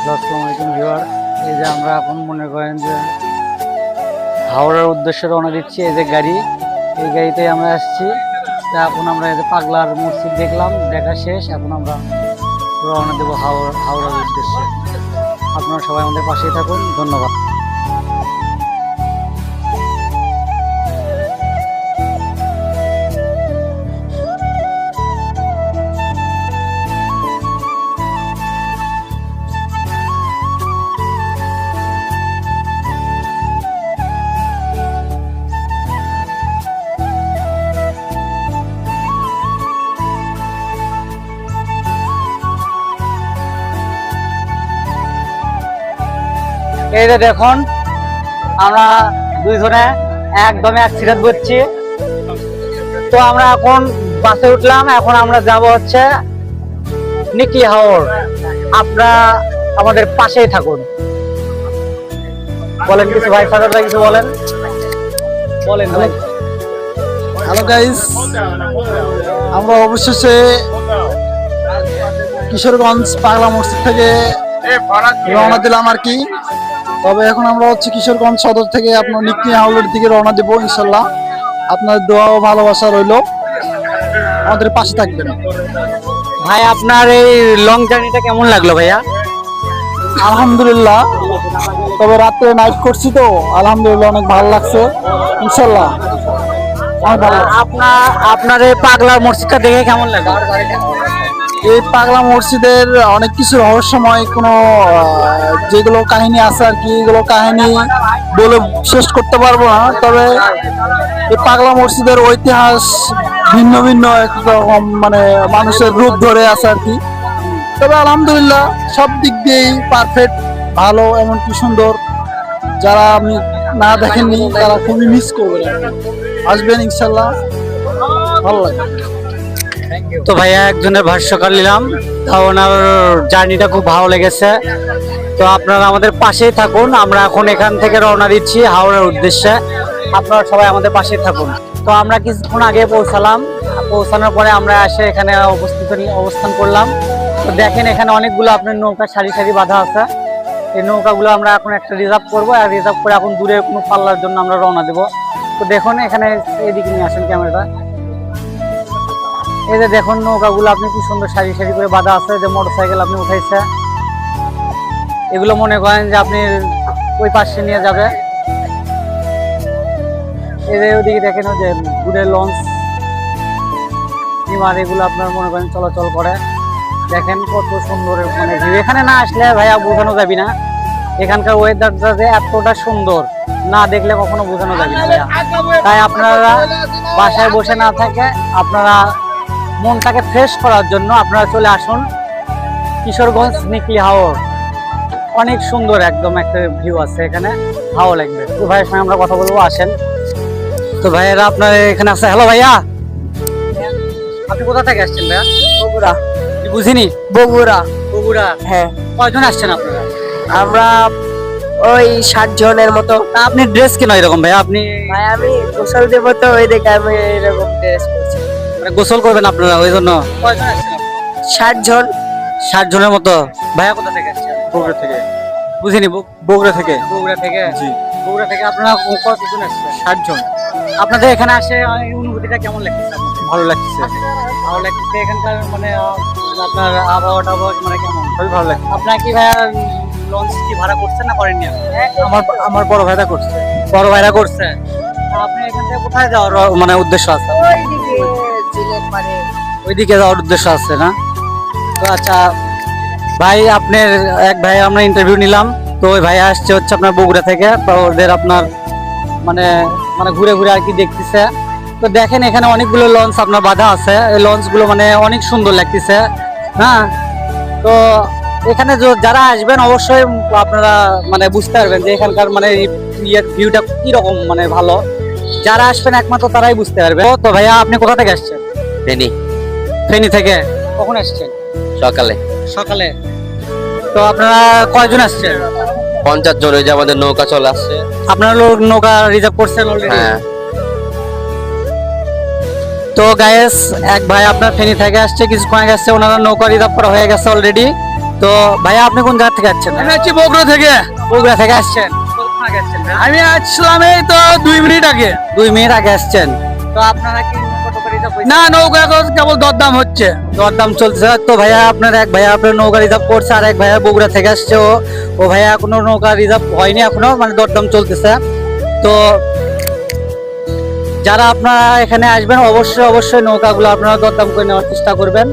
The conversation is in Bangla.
আসসালামু আলাইকুম ভিউয়ার। এই যে আমরা এখন মনে করেন যে হাওড়ার উদ্দেশ্যে রওনা দিচ্ছি। এই যে গাড়ি, এই গাড়িতে আমরা আসছি। তা এখন আমরা এই যে পাগলার মসজিদ দেখলাম, দেখা শেষ। এখন আমরা রওনা দেবো হাওড়ার উদ্দেশ্যে। আপনারা সবাই আমাদের পাশেই থাকুন, ধন্যবাদ। এই যে দেখুন, আমরা দুইজনে একদমই অ্যাক্সিডেন্ট করছি। তো আমরা এখন বাসে উঠলাম, এখন আমরা যাব হচ্ছে নিকলি হাওড়। আপনারা আমাদের পাশেই থাকুন। বলেন কিছু ভাই, সাদর ভাই কিছু বলেন ভাই। হ্যালো গাইস, আমরা অবশেষে কিশোরগঞ্জ পাগলা মসজিদ থেকে রওনা দিলাম আর কি। তবে এখন আমরা হচ্ছে কিশোরগঞ্জ সদর থেকে আপনার নিকলি হাওড়ের দিকে রওনা দেবো ইনশাল্লাহ। আপনার দোয়া ও ভালোবাসা রইলো, আমাদের পাশে থাকবেন ভাই। আপনার এই লং জার্নিটা কেমন লাগলো ভাইয়া? আলহামদুলিল্লাহ, তবে রাত্রে নাইট করছি তো আলহামদুলিল্লাহ অনেক ভালো লাগছে ইনশাল্লাহ। অনেক ভালো লাগছে। আপনার এই পাগলার মসজিদটা দেখে কেমন লাগলো? এই পাগলা মসজিদের অনেক কিছু রহস্যময় কোনো যেগুলো কাহিনী আছে আর কি, এগুলো কাহিনী বলে শেষ করতে পারবো না। তবে এই পাগলা মসজিদের ঐতিহাস ভিন্ন ভিন্ন একরকম মানে মানুষের রূপ ধরে আছে আর কি। তবে আলহামদুলিল্লাহ সব দিক দিয়েই পারফেক্ট, ভালো, এমনকি সুন্দর। যারা আমি না দেখেননি তারা খুবই মিস করবেন, আসবেন ইনশাল্লাহ, ভালো লাগবে। তো ভাইয়া একজনের ভাষ্যকার নিলাম, তা ওনার জার্নিটা খুব ভালো লেগেছে। তো আপনারা আমাদের পাশেই থাকুন। আমরা এখন এখান থেকে রওনা দিচ্ছি হাওড়ার উদ্দেশ্যে। আপনারা সবাই আমাদের পাশেই থাকুন। তো আমরা কিছুক্ষণ আগে পৌঁছালাম। পৌঁছানোর পরে আমরা এসে এখানে অবস্থান করলাম। তো দেখেন এখানে অনেকগুলো আপনার নৌকা সারি সারি বাঁধা আছে। এই নৌকাগুলো আমরা এখন একটা রিজার্ভ করবো, আর রিজার্ভ করে এখন দূরে কোনো পাল্লার জন্য আমরা রওনা দেবো। তো দেখুন এখানে এদিকে নিয়ে আসেন ক্যামেরাটা। এই যে দেখুন নৌকাগুলো আপনি কি সুন্দর সারি সারি করে বাঁধা আছে। যে মোটরসাইকেল আপনি উঠাইছে, এগুলো মনে করেন যে আপনি ওই পাশে নিয়ে যাবে। এই যে ওদিকে দেখেন যে দূরে লঞ্চ বিমান, এগুলো আপনার মনে করেন চলাচল করে। দেখেন কত সুন্দর মানে ভিউ। এখানে না আসলে ভাইয়া বোঝানো যাবে না এখানকার ওয়েদারটা যে এতটা সুন্দর, না দেখলে কখনো বোঝানো যাবে না ভাইয়া। তাই আপনারা বাসায় বসে না থাকে, আপনারা মনটাকে ফ্রেশ করার জন্য আপনারা চলে আসুন কিশোরগঞ্জ নিকলি হাওড়। অনেক সুন্দর একদম একটা ভিউ আছে এখানে, ভালো লাগবে। তো ভাইয়ের সঙ্গে আমরা কথা বলবো, আসেন। তো ভাইয়েরা আপনার এখানে আছে। হ্যালো ভাইয়া, আপনি কোথা থেকে আসছেন ভাইয়া? বগুড়া। বুঝিনি। বগুড়া। বগুড়া, হ্যাঁ। কয়জন আসছেন আপনারা? আমরা ওই 60 জনের মতো। তা আপনি ড্রেস কেন এরকম ভাইয়া? আপনি ভাই আমি গোসল দেবো তো ওই দেখে আমি এরকম ড্রেস করছি। মানে গোসল করবেন আপনারা, ওই জন্য কয়জন আসছেন? 60 জন। 60 জনের মতো। ভাইয়া কোথা থেকে আসছেন? বগুড়া থেকে। বুঝিনি। বগুড়া থেকে। বগুড়া থেকে? জি। বগুড়া থেকে আপনারা কতজন আসছেন? 60 জন। আপনাদের এখানে আসে এই অনুভূতিটা কেমন লাগছে? ভালো লাগছে। ভালো লাগছে। এখানকার মানে আপনার আবহাওয়াটা মানে কেমন? খুবই ভালো লাগছে। আপনার কি ভাইয়া লঞ্চ কি ভাড়া করছেন না করেননি? আমার বড় ভাইরা করছে। বড় ভাইরা করছে। আপনি এখান থেকে কোথায় যাওয়ার মানে উদ্দেশ্য আছে? ওইদিকে জিলেট মানে ওইদিকে যাওয়ার উদ্দেশ্য আছে না? তো আচ্ছা ভাই, আপনার এক ভাই আমরা ইন্টারভিউ নিলাম। তো ওই ভাই আসছে হচ্ছে আপনার বগুড়া থেকে। তো ওদের আপনার মানে মানে ঘুরে ঘুরে আর কি দেখতেছে। তো দেখেন এখানে অনেকগুলো লঞ্চ আপনার বাঁধা আছে। এই লঞ্চগুলো মানে অনেক সুন্দর লাগতেছে। হ্যাঁ, তো এখানে যারা আসবেন অবশ্যই আপনারা মানে বুঝতে পারবেন যে এখানকার মানে ভিউটা কিরকম মানে ভালো। যারা আসবেন একমাত্র তারাই বুঝতে পারবে। তো ভাইয়া আপনি কোথা থেকে আসছেন? ফেনী। ফেনী থেকে। কখন আসছেন? সকালে। সকালে। তো আপনারা কয়জন আসছেন? 50 জন। ওই যে আমাদের নৌকা চলে আসছে। আপনারা নৌকা রিজার্ভ করছেন অলরেডি? হ্যাঁ। তো গাইস, এক ভাই আপনার ফেনী থেকে আসছে, কিছুক্ষণ আগে আসছে, ওনারা নৌকা রিজার্ভ করা হয়ে গেছে অলরেডি। তো ভাইয়া আপনি কোন জায়গা থেকে আসছেন? আমি আছি বগুড়া থেকে। বগুড়া থেকে আসছেন? কতক্ষণ আগে আসছেন ভাইয়া? আমি আসলাম এই তো 2 মিনিট আগে। 2 মিনিট আগে আসছেন। তো আপনারা কি নৌকা রিজার্ভ হয়েছে? না, নৌকা এখন কেবল দরদাম হচ্ছে। দরদাম চলছে। তো ভাইয়া আপনার এক ভাইয়া আপনার নৌকা রিজার্ভ করছে, আর এক ভাইয়া বগুড়া থেকে আসছে। ও ভাইয়া এখনো নৌকা রিজার্ভ হয়নি, এখনো মানে দরদাম চলতেছে। তো যারা আপনারা এখানে আসবেন অবশ্যই অবশ্যই নৌকাগুলো আপনারা দরদাম করে নেওয়ার চেষ্টা করবেন।